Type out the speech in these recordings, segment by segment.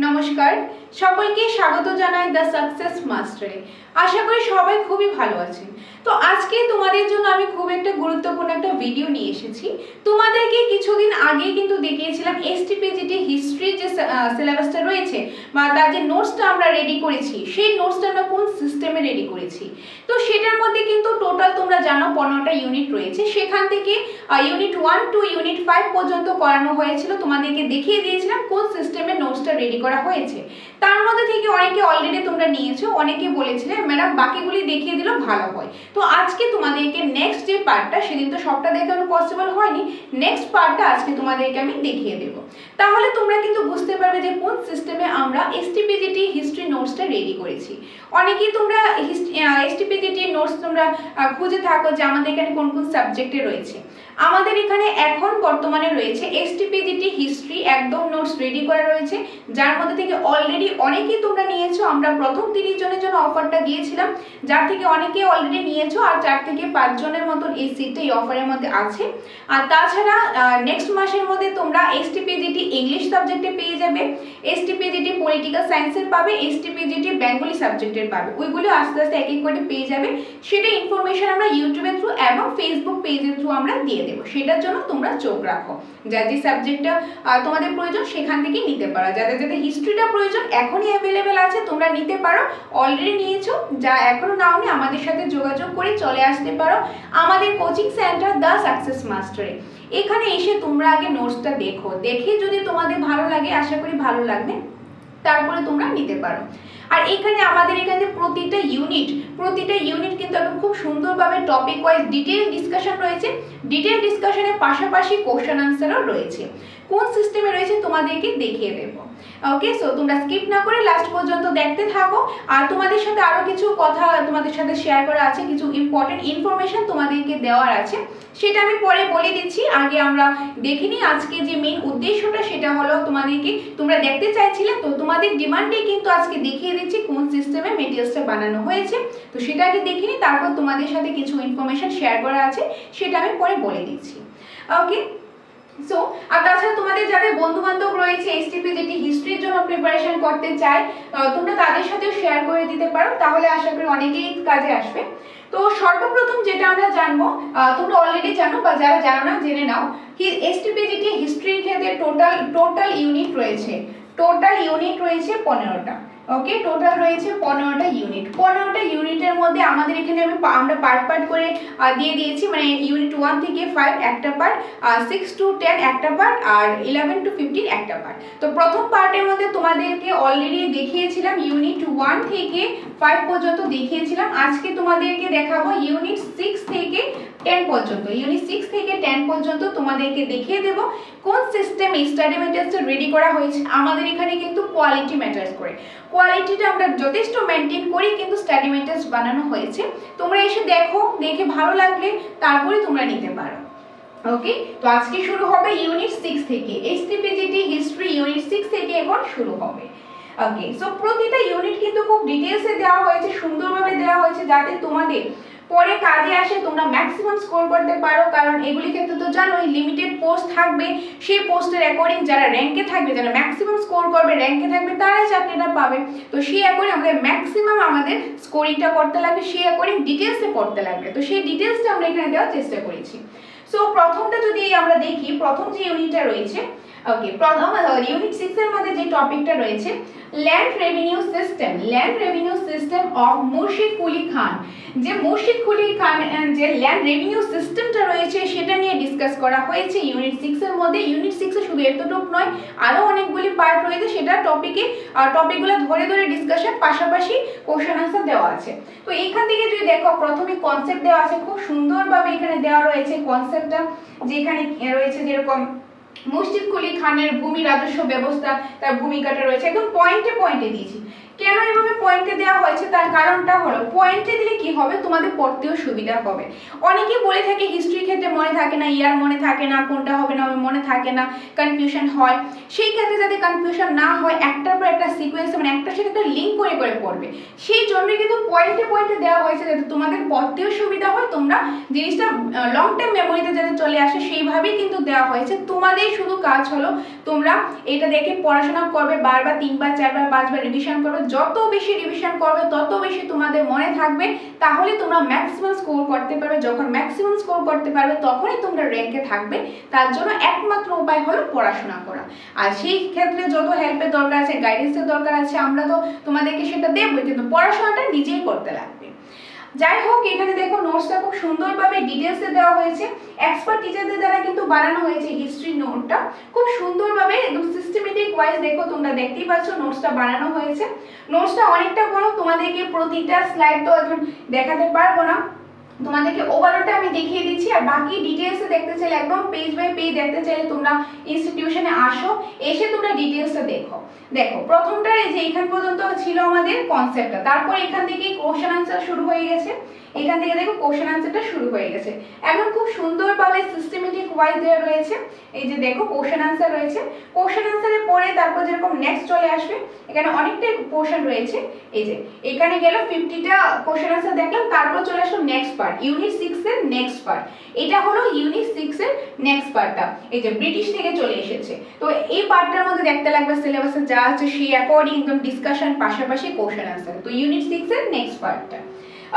নমস্কার, সকলকে স্বাগত জানাই দ্য সাকসেস মাস্টারে। আশা করি সবাই খুবই ভালো আছেন। তো আজকে তোমাদের জন্য আমি খুব একটা গুরুত্বপূর্ণ একটা ভিডিও নিয়ে এসেছি। তোমাদেরকে কিছুদিন আগে কিন্তু দেখিয়েছিলাম এসটিপিজিটি হিস্ট্রি যে সিলেবাসটা রয়েছে বা তার যে নোটসটা আমরা রেডি করেছি, সেই নোটসটা আমরা কোন সিস্টেমে রেডি করেছি। তো সেটার মধ্যে কিন্তু টোটাল তোমরা জানো 15টা ইউনিট রয়েছে। সেখান থেকে ইউনিট 1 টু ইউনিট 5 পর্যন্ত করানো হয়েছিল। তোমাদেরকে দেখিয়ে দিয়েছিলাম কোন সিস্টেমে নোটসটা রেডি করা হয়েছে। তার মধ্যে থেকে অনেকে অলরেডি তোমরা নিয়েছো, অনেকে বলেছিলে ম্যাডাম বাকিগুলি দেখিয়ে দিলেও ভালো হয়। তো আজকে তোমাদেরকে নেক্সট যে পার্টটা, সেদিন তো সবটা দেখানো পসিবল হয়নি, নেক্সট পার্টটা আজকে তোমাদেরকে আমি দেখিয়ে দেবো। তাহলে তোমরা কিন্তু বুঝতে পারবে যে কোন সিস্টেমে আমরা এসটিপিজিটি হিস্ট্রি নোটসটা রেডি করেছি। অনেকেই তোমরা এসটিপিজিটি নোটস তোমরা খুঁজে থাকো যে আমাদের এখানে কোন কোন সাবজেক্টে রয়েছে। আমাদের এখানে এখন বর্তমানে রয়েছে এসটিপিজিটি হিস্ট্রি একদম নোটস রেডি করা রয়েছে, যার মধ্যে থেকে অলরেডি অনেকেই তোমরা নিয়েছো। আমরা প্রথম 30 জনের জন্য অফারটা দিয়েছিলাম, যার থেকে অনেকে অলরেডি নিয়েছো, আর 4 থেকে 5 জনের মতন এই সিটটা এই অফারের মধ্যে আছে। আর তাছাড়া নেক্সট মাসের মধ্যে তোমরা এসটিপিজিটি ইংলিশ সাবজেক্টে পেয়ে যাবে, এসটিপিজিটি পলিটিক্যাল সায়েন্সের পাবে, এসটিপিজিটি বেঙ্গলি সাবজেক্টের পাবে। ওইগুলো আস্তে আস্তে এক এক করে পেয়ে যাবে। সেটা ইনফরমেশন আমরা ইউটিউবের থ্রু এবং ফেসবুক পেজের থ্রু আমরা দিয়ে দেবো। সেটার জন্য তোমরা চোখ রাখো, যার যে সাবজেক্টটা তোমাদের প্রয়োজন সেখান থেকে নিতে পারো। যাদের যাদের হিস্ট্রিটা প্রয়োজন এখনই অ্যাভেলেবেল আছে, তোমরা নিতে পারো। অলরেডি নিয়েছো, যা এখনো নাওনি আমাদের সাথে যোগাযোগ করে চলে আসতে পারো আমাদের কোচিং সেন্টার দ্য সাকসেস মাস্টারে। এখানে এসে তোমরা আগে নোটসটা দেখো, দেখে যদি তোমাদের ভালো লাগে, আশা করি ভালো লাগবে, তারপরে তোমরা নিতে পারো। আর এখানে আমাদের এখানে প্রতিটা ইউনিট কিন্তু একদম খুব সুন্দরভাবে টপিক ওয়াইজ ডিটেইল ডিসকাশন রয়েছে। ডিটেইল ডিসকাশনের পাশাপাশি কোশ্চেন আনসারও রয়েছে। কোন সিস্টেমে রয়েছে তোমাদেরকে দেখিয়ে দেবো। ওকে, সো তোমরা স্কিপ না করে লাস্ট পর্যন্ত দেখতে থাকো। আর তোমাদের সাথে আরো কিছু কথা তোমাদের সাথে শেয়ার করা আছে, কিছু ইম্পর্টেন্ট ইনফরমেশন তোমাদেরকে দেওয়ার আছে, সেটা আমি পরে বলে দিচ্ছি। আগে আমরা দেখিনি আজকে যে মেইন উদ্দেশ্যটা, সেটা হলো তোমাদেরকে, তোমরা দেখতে চাইছিলে তো তোমাদের ডিমান্ডে কিন্তু আজকে দেখিয়ে দিচ্ছি কোন সিস্টেমে মেটেরিয়ালসটা বানানো হয়েছে। তো সেটা আগে দেখিনি, তারপর তোমাদের সাথে কিছু ইনফরমেশন শেয়ার করা আছে, সেটা আমি পরে বলে দিচ্ছি। ওকে, সো আর তাছাড়া তোমাদের যাদের বন্ধু বান্ধব রয়েছে এসটিপিজিটি হিস্ট্রির জন্য প্রিপারেশন করতে চায়, তোমরা তাদের সাথেও শেয়ার করে দিতে পারো, তাহলে আশা করি অনেকেই কাজে আসবে। তো সর্বপ্রথম যেটা আমরা জানবো, তোমরা অলরেডি জানো বা যারা জানো না জেনে নাও, এসটিপিজিটি হিস্ট্রির ক্ষেত্রে টোটাল ইউনিট রয়েছে 15টা। ওকে, টোটাল রয়েছে 15টা ইউনিট। 15টা ইউনিটের মধ্যে আমাদের এখানে আমরা পার্ট করে দিয়ে দিয়েছি, মানে ইউনিট 1 থেকে 5 একটা পার্ট, 6 to 10 একটা পার্ট, আর 11 to 15 একটা পার্ট। তো প্রথম পার্টের মধ্যে তোমাদেরকে অলরেডি দেখিয়েছিলাম ইউনিট 1 থেকে 5 পর্যন্ত দেখিয়েছিলাম। আজকে তোমাদেরকে দেখাবো ইউনিট 6 থেকে 10 পর্যন্ত। ইউনিট 6 থেকে 10 পর্যন্ত তোমাদেরকে দেখিয়ে দেব কোন সিস্টেম স্টাডি মেটেরিয়ালস রেডি করা হয়েছে। আমাদের এখানে কিন্তু কোয়ালিটি ম্যাটার্স করে, কোয়ালিটিটা আমরা যথেষ্ট মেনটেন করি কিন্তু স্টাডি মেটেরিয়ালস বানানো হয়েছে। তোমরা এসে দেখো, দেখে ভালো লাগলে তারপরে তোমরা নিতে পারো। ওকে, তো আজকে শুরু হবে ইউনিট 6 থেকে। এসটিপিজিটি হিস্ট্রি ইউনিট 6 থেকে এখন শুরু হবে। ওকে, সো প্রতিটা ইউনিট কিন্তু খুব ডিটেইলসে দেওয়া হয়েছে, সুন্দরভাবে দেওয়া হয়েছে, যাতে তোমাদের পরে কাজে আসে, তোমরা ম্যাক্সিমাম স্কোর করতে পারো। কারণ এগুলি ক্ষেত্রে তো জানোই লিমিটেড পোস্ট থাকবে, সেই পোস্টের অ্যাকর্ডিং যারা র্যাঙ্কে থাকবে, যারা ম্যাক্সিমাম স্কোর করবে, র্যাঙ্কে থাকবে, তারাই চাকরিটা পাবে। তো সেই অ্যাকর্ডিং আমাদের ম্যাক্সিমাম আমাদের স্কোরিংটা করতে লাগবে, সেই অ্যাকর্ডিং ডিটেলসে পড়তে লাগবে। তো সেই ডিটেলসটা আমরা এখানে দেওয়ার চেষ্টা করেছি। সো প্রথমটা যদি আমরা দেখি, প্রথম যে ইউনিটটা রয়েছে, ওকে, প্রথম ইউনিট 6 এর মধ্যে যে টপিকটা রয়েছে land revenue system of Murshid Quli খান। যে মুর্শিদ কুলি খান যে ল্যান্ড রেভিনিউ সিস্টেমটা রয়েছে সেটা নিয়ে ডিসকাস করা হয়েছে ইউনিট 6 এর মধ্যে। ইউনিট 6 এ শুধু এতটুকু নয়, আরো অনেকগুলি পার্ট রয়েছে, সেটা টপিকগুলো ধরে ধরে ডিসকাশন, পাশাপাশি কোশ্চেন আনসার দেওয়া আছে। তো এইখান থেকে যদি দেখো, প্রথমে কনসেপ্ট দেওয়া আছে, খুব সুন্দরভাবে এখানে দেওয়া রয়েছে কনসেপ্টটা, যেখানে রয়েছে যেরকম মুর্শিদ কুলি খানের ভূমি রাজস্ব ব্যবস্থা, তার ভূমিকাটা রয়েছে, একদম পয়েন্টে দিয়েছি। কেন এভাবে পয়েন্টে দেওয়া হয়েছে তার কারণটা হলো পয়েন্টে দিলে কি হবে, তোমাদের পড়তেও সুবিধা হবে। অনেকেই বলে থাকে হিস্ট্রির ক্ষেত্রে মনে থাকে না, ইয়ার মনে থাকে না, কোনটা হবে না মনে থাকে না, কনফিউশন হয়। সেই ক্ষেত্রে যাতে কনফিউশন না হয়, একটার পর একটা সিকোয়েন্স মানে একটার সাথে একটা লিঙ্ক করে করে পড়বে, সেই জন্যই কিন্তু পয়েন্টে পয়েন্টে দেওয়া হয়েছে যাতে তোমাদের পড়তেও সুবিধা হয়, তোমরা জিনিসটা লং টাইম মেমোরিতে যাতে চলে আসে সেইভাবেই কিন্তু দেওয়া হয়েছে। তোমাদের শুধু কাজ হলো তোমরা এটা দেখে পড়াশোনা করবে, বারবার 3বার 4বার 5বার রিভিশন করবে। যত বেশি রিভিশন করবে তত বেশি তোমাদের মনে থাকবে, তাহলে তোমরা ম্যাক্সিমাম স্কোর করতে পারবে। যখন ম্যাক্সিমাম স্কোর করতে পারবে তখনই তোমরা র্যাঙ্কে থাকবে। তার জন্য একমাত্র উপায় হলো পড়াশোনা করা। আর সেই ক্ষেত্রে যত হেল্পের দরকার আছে, গাইডেন্সের দরকার আছে, আমরা তো তোমাদেরকে সেটা দেবো, কিন্তু পড়াশোনাটা নিজেই করতে লাগবে। যাই হোক, এখানে দেখো নোটসটা খুব সুন্দরভাবে ডিটেলসে দেওয়া হয়েছে, এক্সপার্ট টিচারদের দ্বারা কিন্তু বানানো হয়েছে হিস্ট্রি নোটটা খুব সুন্দরভাবে একদম সিস্টেমেটিক ওয়াইজ। দেখো তোমরা দেখতেই পাচ্ছ নোটসটা বানানো হয়েছে। নোটসটা অনেকটা বড়, তোমাদেরকে প্রতিটা স্লাইড তো এখন দেখাতে পারবো না, তোমাদেরকে ওভারঅলটা আমি দেখিয়ে দিচ্ছি। আর বাকি ডিটেইলসে দেখতে চাইলে একদম পেজ বাই পেজ দেখতে চাইলে তোমরা ইনস্টিটিউশনে আসো, এসে তোমরা ডিটেইলসটা দেখো। দেখো প্রথমটা এই যে এখান পর্যন্ত ছিল আমাদের কনসেপ্টটা, তারপর এখান থেকে কোশ্চেন আনসার শুরু হয়ে গেছে। এখান থেকে দেখো কোশ্চেন আনসারটা শুরু হয়ে গেছে, একদম খুব সুন্দরভাবে সিস্টেমেটিক ওয়াইজ দেওয়া রয়েছে। এই যে দেখো কোশ্চেন আনসার রয়েছে, কোশ্চেন আনসারের পরে তারপর যেরকম নেক্সট চলে আসবে, এখানে অনেকটাই পোর্শন রয়েছে। এই যে এখানে গেল 50টা কোশ্চেন আনসার দেখলাম, তারপর চলে আসলো নেক্সট পার্ট, ইউনিট 6 এর নেক্সট পার্ট। এটা হলো ইউনিট 6 এর নেক্সট পার্টটা, এই যে ব্রিটিশ থেকে চলে এসেছে। তো এই পার্টটার মধ্যে দেখতে লাগবে সিলেবাসে যা আছে সেই অ্যাকর্ডিং একদম ডিসকাশন পাশাপাশি কোশ্চেন আনসার। তো ইউনিট 6 এর নেক্সট পার্টটা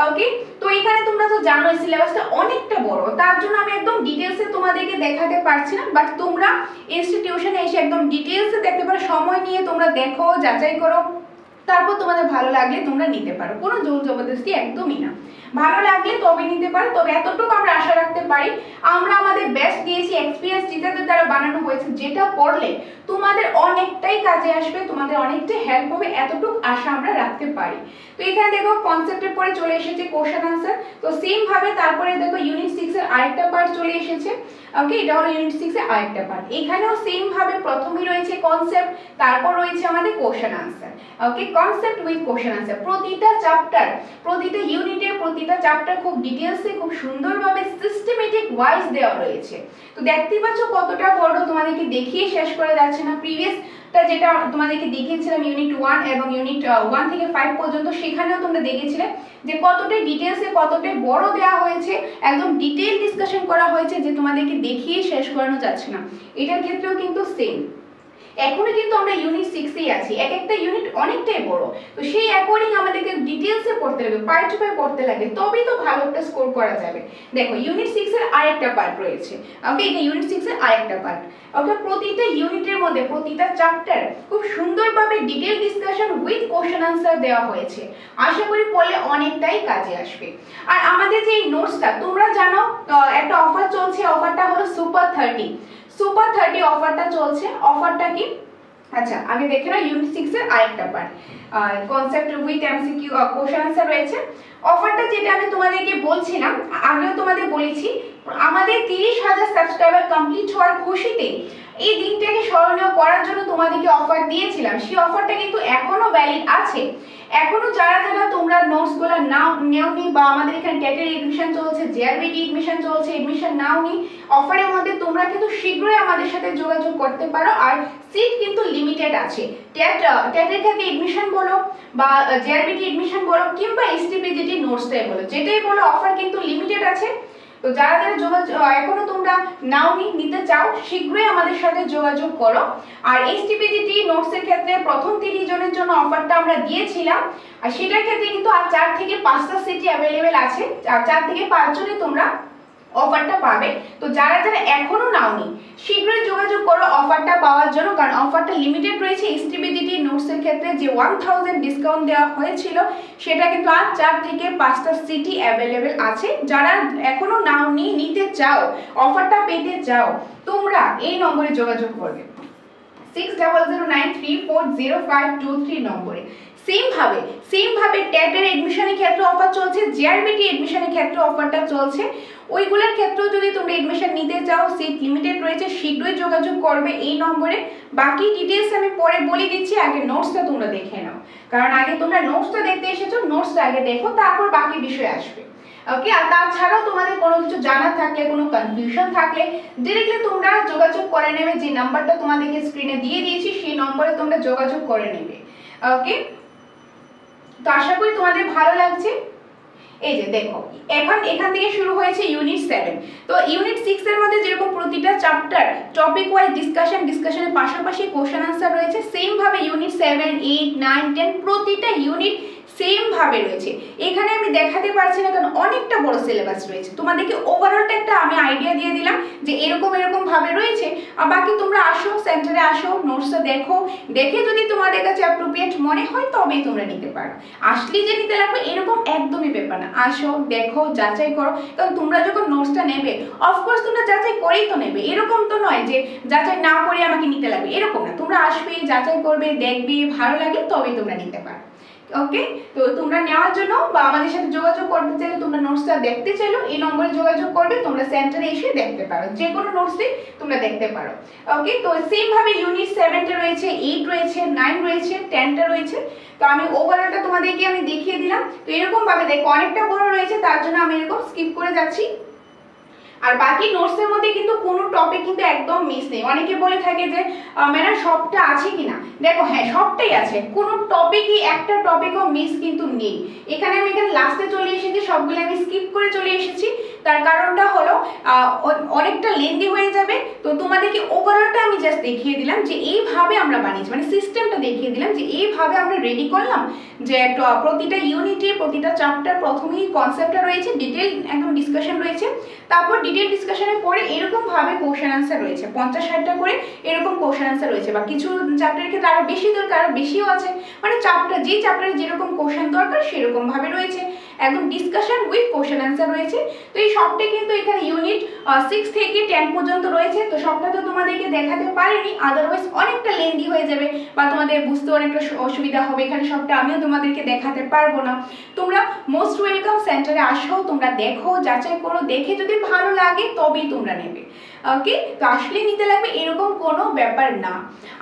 ওকে। তো এখানে তোমরা তো জানো সিলেবাসটা অনেকটা বড়, তার জন্য আমি একদম ডিটেইলসে তোমাদেরকে দেখাতে পারছি না, বাট তোমরা ইনস্টিটিউশনে এসে একদম ডিটেইলসে দেখতে পারো, সময় নিয়ে তোমরা দেখো, যাচাই করো, তারপর তোমাদের ভালো লাগলে তোমরা নিতে পারো, কোনো জোর জবরদস্তি একদমই না। ভালো লাগলে তবে নিতে পারো। তবে এতটুকু আমরা আশা রাখতে পারি, আমরা আমাদের বেস্ট দিয়েছি, এক্সপিরিয়েন্স টিচারদের দ্বারা বানানো হয়েছে, যেটা পড়লে তোমাদের অনেকটাই কাজে আসবে, তোমাদের অনেকটাই হেল্প হবে, এতটুকু আশা আমরা রাখতে পারি। তো এখানে দেখো কনসেপ্টের পরে চলে এসেছে কোশ্চেন আনসার। তো সেম ভাবে তারপরে দেখো ইউনিট 6 এর আরেকটা পার্ট চলে এসেছে। ওকে, এটা হলো ইউনিট 6 এর আরেকটা পার্ট। এখানেও সেম ভাবে প্রথমেই রয়েছে কনসেপ্ট, তারপর রয়েছে আমাদের question answer. Okay, concept with question answer. প্রতিটা চ্যাপ্টার, প্রতিটা ইউনিটের প্রতিটা চ্যাপ্টার খুব ডিটেইলসে খুব সুন্দরভাবে সিস্টেমেটিক ওয়াইজ দেওয়া রয়েছে। তো দেখতেই পাচ্ছ কতটা বড়, তোমাদেরকে দেখিয়ে শেষ করা যাচ্ছে না। প্রিভিয়াসটা যেটা তোমাদেরকে দেখিয়েছিলাম ইউনিট 1 এবং ইউনিট 1 থেকে 5 পর্যন্ত, সেখানেও তোমরা দেখেছিলে যে কতটা ডিটেইলসে কতটা বড় দেওয়া হয়েছে, একদম ডিটেইল ডিসকাশন করা হয়েছে, যে তোমাদেরকে দেখিয়ে শেষ করানো যাচ্ছে না। এটার ক্ষেত্রেও কিন্তু সেম। এখনো কিন্তু আমরা ইউনিট 6 এই আছি, এক একটা ইউনিট অনেকটাই বড়, তো সেই অ্যাকর্ডিং আমাদেরকে ডিটেইলসে পড়তে লাগে, পার্ট টু পার্ট পড়তে লাগে, তবেই তো ভালো একটা স্কোর করা যাবে। দেখো ইউনিট 6 এর আরেকটা পার্ট রয়েছে। ওকে, এটা ইউনিট 6 এর আরেকটা পার্ট। ওকে, প্রতিটা ইউনিটের মধ্যে প্রতিটা চ্যাপ্টার খুব সুন্দরভাবে detail discussion with question answer দেওয়া হয়েছে। আশা করি পড়লে অনেকটাই কাজে আসবে। আর আমাদের যে এই নোটসটা, তোমরা জানো একটা অফার চলছে, অফারটা হলো সুপার 30 অফারটা চলছে। অফারটা কি? আচ্ছা, আগে দেখে নাও ইউনিট 6 এর আরেকটা part, concept with MCQ question answer রয়েছে। অফারটা যেটা আমি তোমাদেরকে বলছিলাম, আগেও তোমাদের বলেছি, আমাদের 30,000 সাবস্ক্রাইবার কমপ্লিট হওয়ার খুশিতে এই দিনটাকে স্মরণীয় করার জন্য তোমাদেরকে অফার দিয়েছিলাম। সেই অফারটা কিন্তু এখনো ভ্যালিড আছে। এখনো যারা যারা তোমরা নোটসগুলো নেওনি, বা আমাদের এখানে টেটের এডমিশন চলছে, জেআরবিটি এডমিশন চলছে, এডমিশন নাওনি, অফারের মধ্যে তোমরা কিন্তু শীঘ্রই আমাদের সাথে যোগাযোগ করতে পারো। আর সিট কিন্তু লিমিটেড আছে। টেটের ক্ষেত্রে এডমিশন বলো, বা জেআরবিটি এডমিশন বলো, কিংবা এসটিপিজিটি নোটসটাই বলো, যেটাই বলো অফার কিন্তু লিমিটেড আছে। তো যারা যারা এখনো তোমরা নাওনি, নিতে চাও, শীঘ্রই আমাদের সাথে যোগাযোগ করো। আর এসটিপিজিটি নোটসের ক্ষেত্রে প্রথম 30 জনের জন্য অফারটা আমরা দিয়েছিলাম, আর সেটার ক্ষেত্রে কিন্তু আর 4 থেকে 5টা সিটই অ্যাভেলেবেল আছে। আর 4 থেকে 5 জনই তোমরা অফারটা পাবে। তো যারা যারা এখনো নাওনি, শীঘ্রই যোগাযোগ করো অফারটা পাওয়ার জন্য, কারণ অফারটা লিমিটেড রয়েছে। এসটিপিজিটি নোটসের ক্ষেত্রে যে 1000 ডিসকাউন্ট দেওয়া হয়েছিল, সেটা কিন্তু আর 4 থেকে 5টা সিটই অ্যাভেলেবেল আছে। যারা এখনো নাওনি, নিতে চাও, অফারটা পেতে চাও, তোমরা এই নম্বরে যোগাযোগ করবে, 6009340523 নম্বরে। সেম ভাবে টেটের এডমিশনের ক্ষেত্রে অফার চলছে, জিআরবিটি এডমিশনের ক্ষেত্রে অফারটা চলছে। ওইগুলোর ক্ষেত্রেও যদি তোমরা এডমিশন নিতে চাও, সিট লিমিটেড রয়েছে, শীঘ্রই যোগাযোগ করবে এই নম্বরে। বাকি ডিটেলস আমি পরে বলে দিচ্ছি, আগে নোটসটা তোমরা দেখে নাও, কারণ আগে তোমরা নোটসটা দেখতে এসেছো, নোটসটা আগে দেখো, তারপর বাকি বিষয় আসবে। ওকে, আর তাছাড়াও তোমাদের কোনো কিছু জানার থাকলে, কোনো কনফিউশন থাকলে ডিরেক্টলি তোমরা যোগাযোগ করে নেবে। যে নাম্বারটা তোমাদেরকে স্ক্রিনে দিয়ে দিয়েছি সেই নম্বরে তোমরা যোগাযোগ করে নেবে। ওকে, তো আশা করি তোমাদের ভালো লাগছে। এই যে দেখো, এখান থেকে শুরু হয়েছে ইউনিট 7। তো ইউনিট 6 এর মধ্যে যেরকম প্রতিটা চ্যাপ্টার টপিক ওয়াইজ ডিসকাশনের পাশাপাশি কোশ্চেন আনসার রয়েছে, সেম ভাবে ইউনিট 7, 8, 9, 10 প্রতিটা ইউনিট সেম ভাবে রয়েছে। এখানে আমি দেখাতে পারছি না কারণ অনেকটা বড় সিলেবাস রয়েছে। তোমাদেরকে ওভারঅলটা একটা আমি আইডিয়া দিয়ে দিলাম যে এরকম ভাবে রয়েছে। আর বাকি তোমরা আসো, সেন্টারে আসো, নোটসটা দেখো, দেখে যদি তোমাদের কাছে অ্যাপ্রোপ্রিয়েট মনে হয় তবেই তোমরা নিতে পারো। আসলেই যে নিতে লাগবে এরকম একদমই ব্যাপার না। আসো, দেখো, যাচাই করো, কারণ তোমরা যখন নোটসটা নেবে অফকোর্স তোমরা যাচাই করেই তো নেবে। এরকম তো নয় যে যাচাই না করে আমাকে নিতে লাগবে, এরকম না। তোমরা আসবে, যাচাই করবে, দেখবে, ভালো লাগে তবেই তোমরা নিতে পারো। ওকে, তো তোমরা নেওয়ার জন্য বা আমাদের সাথে যোগাযোগ করতে চাইলে, তোমরা নোটসটা দেখতে চাইলে এই নম্বরে যোগাযোগ করবে। তোমরা সেন্টারে এসে দেখতে পারো, যে কোনো নোটসই তোমরা দেখতে পারো। ওকে, তো সেম ভাবে ইউনিট 7টা রয়েছে, 8 রয়েছে, 9 রয়েছে, 10টা রয়েছে। তো আমি ওভারঅলটা তোমাদেরকে আমি দেখিয়ে দিলাম। তো এরকম ভাবে দেখো, অনেকটা বড় রয়েছে, তার জন্য আমি এরকম স্কিপ করে যাচ্ছি। আর বাকি নোটসের মধ্যে কিন্তু কোনো টপিক কিন্তু একদম মিস নেই। অনেকে বলে থাকে যে ম্যাডাম সবটা আছে কিনা, দেখো হ্যাঁ সবটাই আছে, কোনো টপিকই একটা টপিকও মিস কিন্তু নেই। এখানে আমি লাস্টে চলে এসেছি, সবগুলো আমি স্কিপ করে চলে এসেছি। তার কারণটা হলো অনেকটা লেন্দি হয়ে যাবে। তো তোমাদেরকে ওভারঅলটা আমি জাস্ট দেখিয়ে দিলাম যে এইভাবে আমরা বানিয়েছি, মানে সিস্টেমটা দেখিয়ে দিলাম যে এইভাবে আমরা রেডি করলাম যে প্রতিটা ইউনিটে, প্রতিটা চ্যাপ্টার প্রথমেই কনসেপ্টটা রয়েছে, ডিটেল একদম ডিসকাশন রয়েছে, তারপর ডিটেল ডিসকাশনের পরে এরকম ভাবে কোশ্চেন আনসার রয়েছে, 50-60টা করে এরকম কোশ্চেন আনসার রয়েছে। বা কিছু চ্যাপ্টারের ক্ষেত্রে আরো বেশি দরকার, আরো বেশিও আছে, মানে যে চ্যাপ্টারে যেরকম কোশ্চেন দরকার সেরকম ভাবে রয়েছে, একদম ডিসকাশন উইথ কোশ্চেন আনসার রয়েছে। তো এই সবটা কিন্তু এখানে ইউনিট 6 থেকে 10 পর্যন্ত রয়েছে। তো সবটা তো তোমাদেরকে দেখাতে পারিনি, আদারওয়াইজ অনেকটা লেন্দি হয়ে যাবে বা তোমাদের বুঝতে অনেকটা অসুবিধা হবে। এখানে সবটা আমিও তোমাদেরকে দেখাতে পারবো না। তোমরা মোস্ট ওয়েলকাম, সেন্টারে আসো, তোমরা দেখো, যাচাই করো, দেখে যদি ভালো লাগে তবেই তোমরা নেবে। ওকে, তো আসলে নিতে লাগবে এরকম কোনো ব্যাপার না।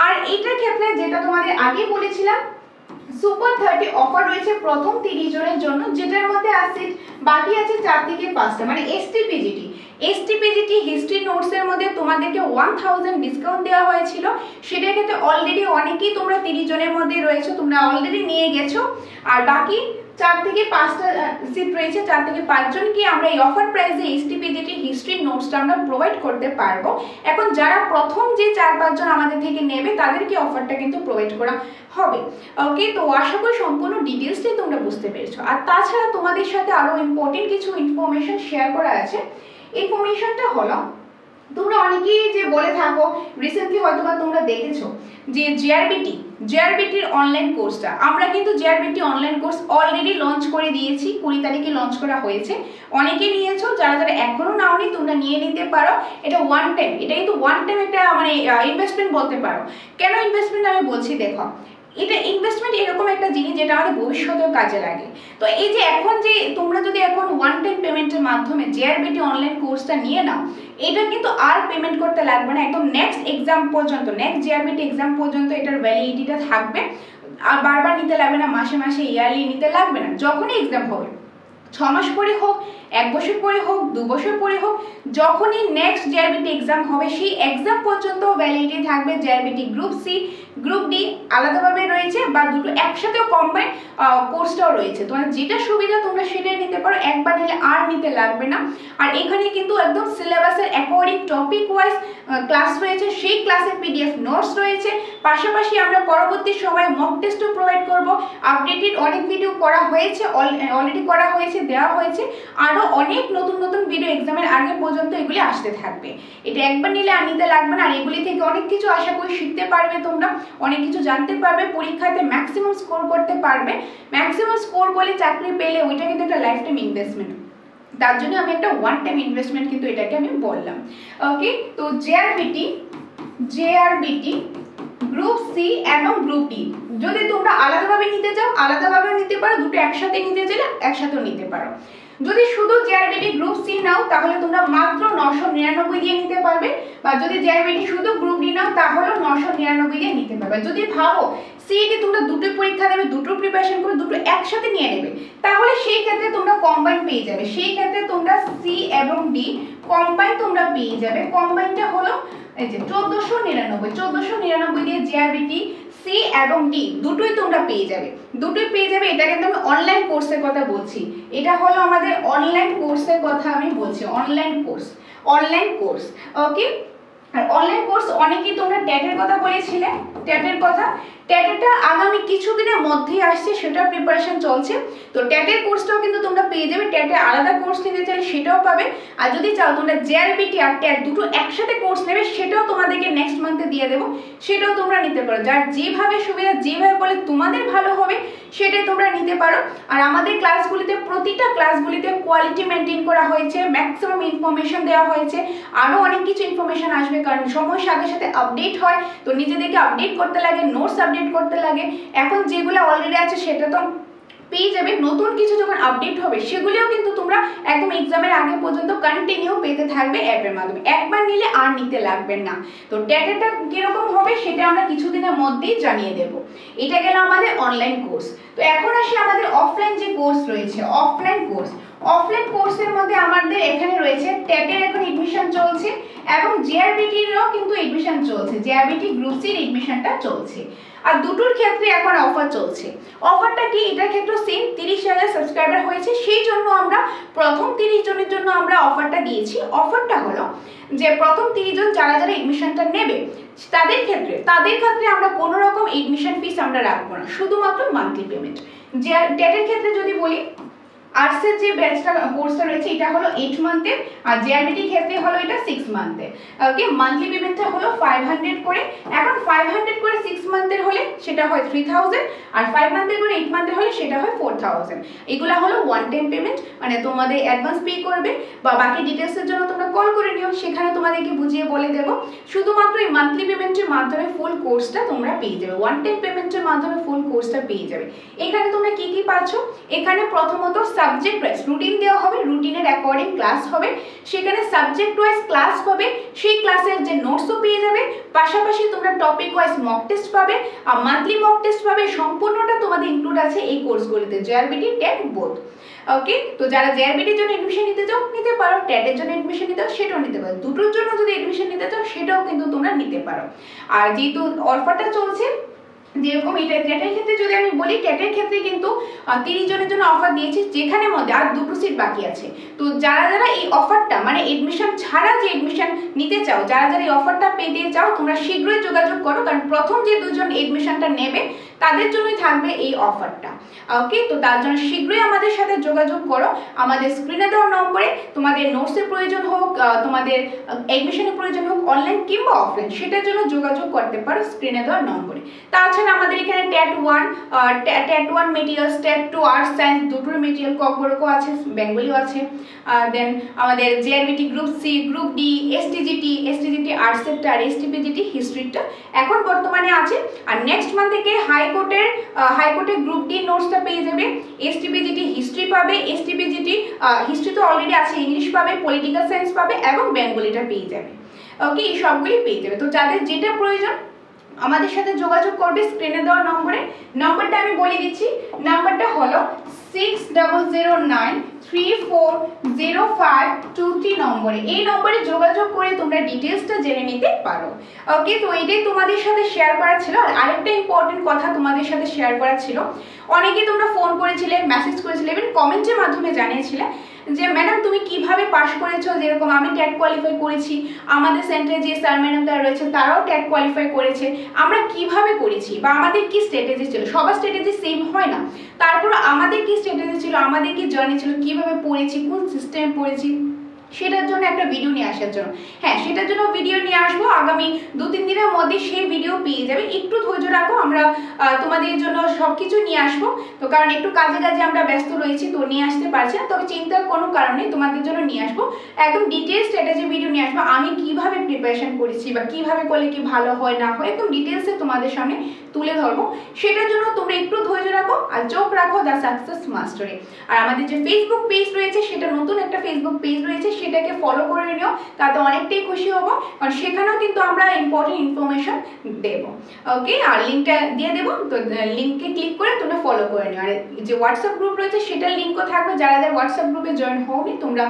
আর এইটার ক্ষেত্রে যেটা তোমাদের আগে বলেছিলাম, সুপার 30 অফার রয়েছে প্রথম 30 জনের জন্য, যেটার মধ্যে আছে বাকি আছে 4 থেকে 5টা, মানে এসটিপিজিটি হিস্ট্রি নোটস এর মধ্যে তোমাদেরকে 1000 ডিসকাউন্ট দেওয়া হয়েছিল। সেটার ক্ষেত্রে অলরেডি অনেকেই তোমরা 30 জনের মধ্যে রয়েছে, তোমরা অলরেডি নিয়ে গেছো। আর বাকি 4 থেকে 5টা সিট রয়েছে, 4 থেকে 5 জনকে আমরা এই অফার প্রাইসে এসটিপিজিটি হিস্ট্রি নোটসটা আমরা প্রোভাইড করতে পারবো। এখন যারা প্রথম যে 4-5 জন আমাদের থেকে নেবে তাদেরকে অফারটা কিন্তু প্রোভাইড করা হবে। ওকে, তো আশা করি সম্পূর্ণ ডিটেলসটাই তোমরা বুঝতে পেরেছো। আর তাছাড়া তোমাদের সাথে আরো ইম্পর্টেন্ট কিছু ইনফরমেশন শেয়ার করা আছে। ইনফরমেশনটা হলো, তোমরা অনেকেই যে বলে থাকো, রিসেন্টলি হয়তো বা তোমরা দেখেছো যে জিআরবিটির অনলাইন কোর্সটা, আমরা কিন্তু GRBT online course already launch করে দিয়েছি, 20 তারিখে লঞ্চ করা হয়েছে। অনেকে নিয়েছো, যারা এখনো নাওনি তোমরা নিয়ে নিতে পারো। এটা ওয়ান টাইম, এটা কিন্তু ওয়ান টাইম একটা মানে ইনভেস্টমেন্ট বলতে পারো। কেন ইনভেস্টমেন্ট আমি বলছি, দেখো এটা ইনভেস্টমেন্ট এরকম একটা জিনিস যেটা আমাদের ভবিষ্যতেও কাজে লাগে। তো এই যে এখন যে তোমরা যদি এখন ওয়ান টাইম পেমেন্টের মাধ্যমে জিআরবিটি অনলাইন কোর্সটা নিয়ে নাও, এটা কিন্তু আর পেমেন্ট করতে লাগবে না, একদম নেক্সট এক্সাম পর্যন্ত, নেক্সট জিআরবিটি এক্সাম পর্যন্ত এটার ভ্যালিডিটিটা থাকবে। আর বারবার নিতে লাগবে না, মাসে মাসে ইয়ারলি নিতে লাগবে না। যখনই এক্সাম হবে, 6 মাস পরে হোক, 1 বছর পরে হোক, 2 বছর পরে হোক, যখনই নেক্সট জিআরবিটি এক্সাম হবে সেই এক্সাম পর্যন্ত ভ্যালিডিটি থাকবে। GRBT group C, group D আলাদাভাবে রয়েছে বা দুটো একসাথেও কম্বাইন্ড কোর্সটাও রয়েছে। তোমার যেটা সুবিধা তোমরা সেটাই নিতে পারো, একবার নিলে আর নিতে লাগবে না। আর এখানে কিন্তু একদম সিলেবাসের অ্যাকর্ডিং টপিক ওয়াইজ ক্লাস রয়েছে, সেই ক্লাসের পিডিএফ নোটস রয়েছে। পাশাপাশি আমরা পরবর্তী সময়ে মক টেস্টও প্রোভাইড করব। আপডেটেড অনেক ভিডিও করা হয়েছে, অলরেডি করা হয়েছে, দেওয়া হয়েছে। আরও অনেক নতুন নতুন ভিডিও এক্সামের আগে পর্যন্ত এগুলি আসতে থাকবে। এটা একবার নিলে আর নিতে লাগবে না। আর এগুলি থেকে অনেক কিছু আশা করি শিখতে পারবে, তোমরা অনেক কিছু জানতে পারবে, পরীক্ষাতে ম্যাক্সিমাম স্কোর করতে পারবে। ম্যাক্সিমাম স্কোর করলে চাকরি পেলে ওইটা কিন্তু একটা লাইফ টাইম ইনভেস্টমেন্ট, তার জন্য আমি একটা ওয়ান টাইম ইনভেস্টমেন্ট কিন্তু এটাকে আমি বললাম। ওকে, তো জিআরবিটি গ্রুপ সি এবং গ্রুপ ডি যদি তোমরা আলাদাভাবে নিতে চাও আলাদাভাবে নিতে পারো, দুটো একসাথে নিতে চাইলে একসাথেও নিতে পারো। যদি শুধু জেআরবিটি গ্রুপ সি নাও তাহলে তোমরা মাত্র 999 দিয়ে নিতে পারবে, বা যদি জেআরবিটি শুধু গ্রুপ ডি নাও তাহলে 999 দিয়ে নিতে পারবে। যদি ভাবো সিইটি তোমরা দুটো পরীক্ষা দেবে, দুটো প্রিপারেশন করে দুটো একসাথে নিয়ে নেবে, তাহলে সেই ক্ষেত্রে তোমরা কম্বাইন পেয়ে যাবে। সেই ক্ষেত্রে তোমরা সি এবং ডি কম্বাইন তোমরা পেয়ে যাবে। কম্বাইনটা হলো এই যে 1499 দিয়ে জেআরবিটি সি এবং ডি দুটোই তোমরা পেয়ে যাবে, দুটোই পেয়ে যাবে। এটা কিন্তু আমি অনলাইন কোর্সের কথা বলছি, এটা হলো আমাদের অনলাইন কোর্সের কথা আমি বলছি, অনলাইন কোর্স ওকে। আর অনলাইন কোর্স অনেকেই তোমরা ট্যাটের কথা বলেছিলে, ট্যাটেরটা আগামী কিছুদিনের মধ্যেই আসছে, সেটা প্রিপারেশন চলছে। তো ট্যাটের কোর্সটাও কিন্তু তোমরা পেয়ে যাবে, ট্যাটের আলাদা কোর্স নিতে চাইলে সেটাও পাবে। আর যদি চাও তোমরা জেআরবিটি আর ট্যাট দুটো একসাথে কোর্স নেবে সেটাও তোমাদেরকে নেক্সট মান্থে দিয়ে দেবো, সেটাও তোমরা নিতে পারো। যার যেভাবে সুবিধা, যেভাবে বলে তোমাদের ভালো হবে সেটাই তোমরা নিতে পারো। আর আমাদের ক্লাসগুলিতে প্রতিটা ক্লাসগুলিতে কোয়ালিটি মেনটেন করা হয়েছে, ম্যাক্সিমাম ইনফরমেশন দেওয়া হয়েছে, আরও অনেক কিছু ইনফরমেশন আসবে, কারণ সময়ের সাথে সাথে আপডেট হয়, তো নিজেদেরকে আপডেট করতে লাগে, নোটস আপডেট করতে লাগে। এখন যেগুলো অলরেডি আছে সেটা তো পেয়ে যাবে, নতুন কিছু যখন আপডেট হবে সেগুলিও কিন্তু তোমরা একদম এক্সামের আগে পর্যন্ত কন্টিনিউ পেতে থাকবে অ্যাপের মাধ্যমে, একবার নিলে আর নিতে লাগবে না। তো ট্যাটেরটা কিরকম হবে সেটা আমরা কিছুদিনের মধ্যেই জানিয়ে দেব। এটা গেল আমাদের অনলাইন কোর্স। তো এখন আসি আমাদের অফলাইন যে কোর্স রয়েছে, অফলাইন কোর্সের মধ্যে আমাদের এখানে রয়েছে ট্যাটের এখন এডমিশন চলছে এবং জেআরবিটিরও কিন্তু এডমিশন চলছে, জেআরবিটি গ্রুপ সির এডমিশনটা চলছে। আর দুটোর ক্ষেত্রে এখন অফার চলছে। অফারটা কি? এটার ক্ষেত্রে সেম 30,000 সাবস্ক্রাইবার হয়েছে, সেই জন্য আমরা প্রথম 30 জনের জন্য আমরা অফারটা দিয়েছি। অফারটা হলো যে প্রথম 30 জন যারা এডমিশনটা নেবে তাদের ক্ষেত্রে আমরা কোনো রকম এডমিশন ফিস আমরা রাখবো না, শুধুমাত্র মান্থলি পেমেন্ট। যে টেটের ক্ষেত্রে যদি বলি, আর্টসের যে ব্যাচটা কোর্সটা রয়েছে এটা হলো 8 মান্থের, আর জেআরবিটির ক্ষেত্রে হলো এটা 6 মান্থের। ওকে, মান্থলি পেমেন্টটা হলো 500 করে। এখন 500 করে 6 মান্থের হলে সেটা হয় 3000, আর 5 মান্থের করে 8 মান্থের হলে সেটা হয় 4000। এগুলা হলো ওয়ান টাইম পেমেন্ট, মানে তোমাদের অ্যাডভান্স পে করবে, বা বাকি ডিটেলসের জন্য তোমরা কল করে নিও, সেখানে তোমাদেরকে বুঝিয়ে বলে দেবো। শুধুমাত্র এই মান্থলি পেমেন্টের মাধ্যমে ফুল কোর্সটা তোমরা পেয়ে যাবে, ওয়ান টাইম পেমেন্টের মাধ্যমে ফুল কোর্সটা পেয়ে যাবে। এখানে তোমরা কি কি পাচ্ছ? এখানে প্রথমত সাবজেক্ট ওয়াইজ রুটিন দেওয়া হবে, রুটিনের অ্যাকর্ডিং ক্লাস হবে, সেখানে সাবজেক্ট ওয়াইজ ক্লাস হবে, সেই ক্লাসের যে নোটসও পেয়ে যাবে, পাশাপাশি তোমরা টপিক ওয়াইজ মক টেস্ট পাবে, আর মান্থলি মক টেস্ট পাবে। সম্পূর্ণটা তোমাদের ইনক্লুড আছে এই কোর্সগুলিতে, জেআরবিটি ট্যাট বোথ। ওকে, তো যারা জেআরবিটির জন্য এডমিশন নিতে চাও নিতে পারো, ট্যাটের জন্য এডমিশন নিতে চাও সেটাও নিতে পারো, দুটোর জন্য যদি এডমিশন নিতে চাও সেটাও কিন্তু তোমরা নিতে পারো। আর যেহেতু অফারটা চলছে, যেরকম এটা ট্যাটের ক্ষেত্রে যদি আমি বলি, ট্যাটের ক্ষেত্রে কিন্তু 30 জনের জন্য অফার দিয়েছি, যেখানে মধ্যে আর 2টো সিট বাকি আছে। তো যারা এই অফারটা মানে এডমিশন ছাড়া যে এডমিশন নিতে চাও, যারা এই অফারটা পেতে চাও, তোমরা শীঘ্রই যোগাযোগ করো, কারণ প্রথম যে 2 জন এডমিশনটা নেবে তাদের জন্যই থাকবে এই অফারটা। ওকে, তো তার জন্য শীঘ্রই আমাদের সাথে যোগাযোগ করো। আমাদের স্ক্রিনে দেওয়া নম্বরে তোমাদের নোটসের প্রয়োজন হোক, তোমাদের এডমিশনের প্রয়োজন হোক, অনলাইন কিংবা অফলাইন, সেটার জন্য যোগাযোগ করতে পারো স্ক্রিনে দেওয়া নম্বরে। তাছাড়া আমাদের এখানে TAT 1 materials, TAT 2 arts science দুটোর মেটেরিয়াল ককবরকও আছে, বেঙ্গলিও আছে। দেন আমাদের JRBT group C, group D, STGT আর্টসেরটা আর এসটিপিজিটি হিস্ট্রিটা এখন বর্তমানে আছে। আর নেক্সট মান্থ থেকে হাইকোর্টের গ্রুপ ডি নোটসটা পেয়ে যাবে, এসটিপিজিটি হিস্ট্রি পাবে, এসটিপিজিটি হিস্ট্রি তো অলরেডি আছে, ইংলিশ পাবে, পলিটিক্যাল সায়েন্স পাবে এবং বেঙ্গলিটা পেয়ে যাবে। ওকে, এই সবগুলি পেয়ে যাবে। তো যাদের যেটা প্রয়োজন আমাদের সাথে যোগাযোগ করবে স্ক্রিনে দেওয়া নম্বরে। নম্বরটা আমি বলে দিচ্ছি, নাম্বারটা হলো 6009340523 নম্বরে। এই নম্বরে যোগাযোগ করে তোমরা ডিটেলসটা জেনে নিতে পারো। ওকে, তো এটাই তোমাদের সাথে শেয়ার করা ছিল। আর আরেকটা ইম্পর্টেন্ট কথা তোমাদের সাথে শেয়ার করা ছিল, অনেকেই তোমরা ফোন করেছিলে, মেসেজ করেছিলে, এবং কমেন্টের মাধ্যমে জানিয়েছিলে যে ম্যাডাম তুমি কিভাবে পাস করেছো। যেরকম আমি ট্যাট কোয়ালিফাই করেছি, আমাদের সেন্টারে যে স্যার ম্যাডামরা রয়েছে তারাও ট্যাট কোয়ালিফাই করেছে, আমরা কিভাবে করেছি বা আমাদের কি স্ট্র্যাটেজি ছিল। সবার স্ট্র্যাটেজি সেম হয় না, তারপর আমাদের কি স্ট্র্যাটেজি ছিল, আমাদের কি জার্নি ছিল, কিভাবে পড়েছি, কোন সিস্টেমে পড়েছি, সেটার জন্য একটা ভিডিও নিয়ে আসার জন্য। হ্যাঁ, সেটার জন্য ভিডিও নিয়ে আসবো আগামী 2-3 দিনের মধ্যে, সেই ভিডিও পেয়ে যাবে। একটু ধৈর্য রাখো, আমরা তোমাদের জন্য সবকিছু নিয়ে আসবো। তো কারণ একটু কাজে কাজে আমরা ব্যস্ত রয়েছি, তো নিয়ে আসতে পারছি না, তবে চিন্তার কোনো কারণ নেই, তোমাদের জন্য নিয়ে আসবো একদম ডিটেলস স্ট্র্যাটেজি ভিডিও নিয়ে আসবো। আমি কিভাবে প্রিপারেশন করেছি বা কিভাবে করলে কি ভালো হয় না হয় একদম ডিটেলসে তোমাদের সামনে তুলে ধরবো। সেটার জন্য তোমরা একটু ধৈর্য রাখো আর চোখ রাখো দ্য সাকসেস মাস্টারে। আর আমাদের যে ফেসবুক পেজ রয়েছে, সেটা নতুন একটা ফেসবুক পেজ রয়েছে, সেটাকে ফলো করে নিও, তাতে অনেকটাই খুশি হবো, কারণ সেখানেও কিন্তু আমরা ইম্পর্টেন্ট ইনফরমেশন দেবো। ওকে, আর লিঙ্কটা দিয়ে দেবো, তো লিঙ্কে ক্লিক করে তোমরা ফলো করে নিও। আর যে হোয়াটসঅ্যাপ গ্রুপ রয়েছে সেটার লিঙ্কও থাকবে, যারা যারা হোয়াটসঅ্যাপ গ্রুপে জয়েন হওনি তোমরা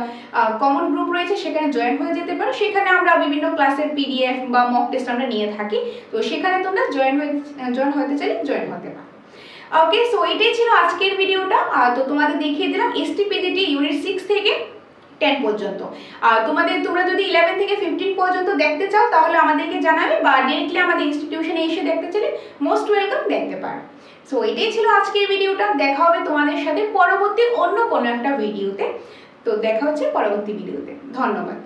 কমন গ্রুপ রয়েছে সেখানে জয়েন হয়ে যেতে পারো। সেখানে আমরা বিভিন্ন ক্লাসের পিডিএফ বা মক টেস্ট আমরা নিয়ে থাকি, তো সেখানে তোমরা জয়েন হতে চাইলে জয়েন হতে পারো। ওকে, সো এটাই ছিল আজকের ভিডিওটা। তো তোমাদের দেখিয়ে দিলাম এসটিপিজিটি ইউনিট 6 থেকে 10 পর্যন্ত। আর তোমরা যদি 11 থেকে 15 পর্যন্ত দেখতে চাও তাহলে আমাদেরকে জানাবে, বা ডিরেক্টলি আমাদের ইনস্টিটিউশনে এসে দেখতে চাইলে মোস্ট ওয়েলকাম, দেখতে পারো। সো এটাই ছিল আজকের ভিডিওটা। দেখা হবে তোমাদের সাথে পরবর্তী অন্য কোনো একটা ভিডিওতে। তো দেখা হচ্ছে পরবর্তী ভিডিওতে। ধন্যবাদ।